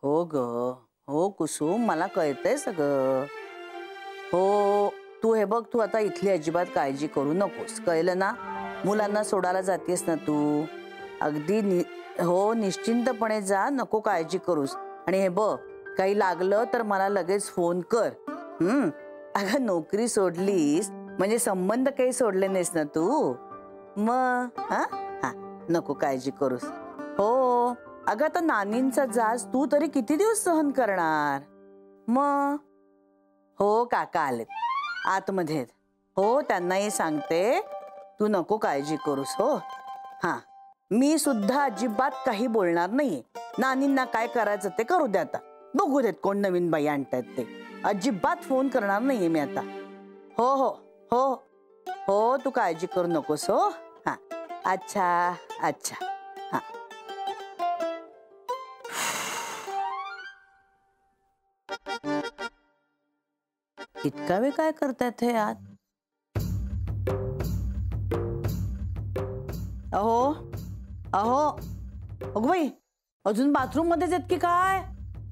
हो ग, हो कुसुम, मला कळतंय सगळं. हो, तू हे बघ, तू आता इथली अजिबात काळजी करू नकोस, कळलं ना? मुलांना सोडायला जातेस ना तू, अगदी हो निश्चिंतपणे जा, नको काळजी करूस. आणि हे बघ, काही लागलं तर मला लगेच फोन कर. अगं नोकरी सोडलीस म्हणजे संबंध काही सोडले नाहीस ना तू. मग हा हा, नको काळजी करूस. हो, अगं आता नानींचा जाच तू तरी किती दिवस सहन करणार. मग हो, काका आलेत आतमध्ये. हो, त्यांनाही सांगते, तू नको काळजी करूस. हो हा, मी सुद्धा अजिबात काही बोलणार नाहीये. नानींना काय करायचं ते करू दे, आता बघू देत कोण नवीन बाई आणतायत ते. अजिबात फोन करणार नाहीये मी आता. हो हो हो हो, तू काळजी करू नकोस. हो हा, अच्छा अच्छा हा. इतका वेळ काय करतायत हे आत? अहो अहो, अगं बाई, अजून बाथरूम मध्येच आहेत की काय?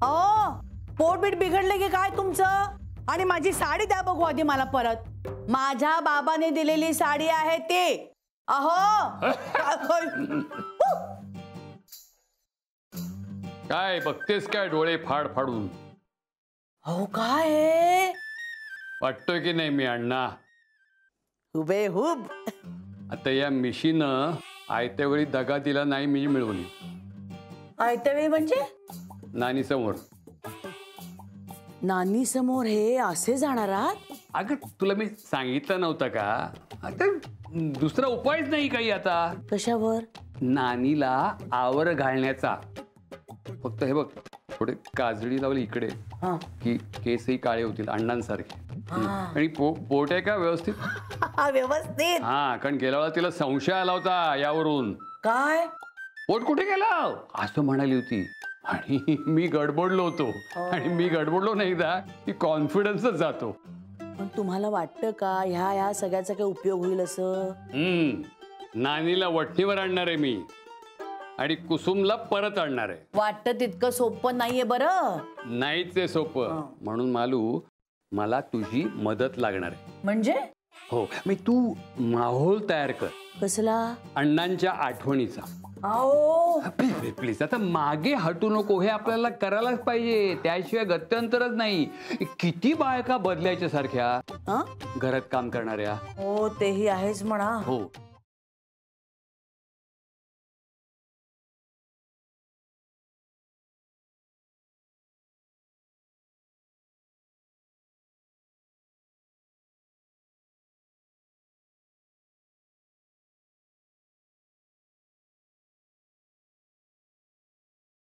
अहो, पोटबीट बिघडले की काय तुमचं? आणि माझी साडी द्या बघू आधी मला परत. माझ्या बाबाने दिलेली साडी आहे ती. अहो काय बघतेस काय डोळे फाड फाडून? अहो काय वाटतोय की नाही मी अण्णा? हुबेहूब. आता या मिशीनं आयत्या वेळी दगा दिला नाही मी मिळवली. आयत्या वेळी म्हणजे? नानी समोर. नानी समोर हे असे जाणार आहात? अगं तुला मी सांगितलं नव्हतं का? आता दुसरा उपायच नाही काही आता. कशावर? नानीला आवर घालण्याचा. फक्त हे बघ, थोडे काजळी लावली इकडे की केसही काळे होतील अण्णांसारखे. आणि पोट आहे का व्यवस्थित? व्यवस्थित. हा, कारण गेल्या वेळा तिला संशय आला होता यावरून. काय? पोट कुठे गेला असं म्हणाली होती. आणि मी गडबडलो होतो. आणि मी गडबडलो नाही एकदा की कॉन्फिडन्सच जातो. पण तुम्हाला वाटतं का ह्या सगळ्याचा काही उपयोग होईल असं? नानीला वठणीवर आणणार आहे मी आणि कुसुमला परत आणणार आहे. वाटतं तितकं सोपं नाहीये बरं. नाहीच आहे सोपं. म्हणून मालू, मला तुझी मदत लागणार आहे. म्हणजे? हो, मी तू माहोल तयार कर. कसला? अण्णांच्या आठवणीचा. प्लीज प्लीज, आता मागे हटू नको. हे आपल्याला करायलाच पाहिजे, त्याशिवाय गत्यंतरच नाही. किती बायका बदलायच्या सारख्या घरात काम करणाऱ्या. हो, तेही आहेच म्हणा. हो,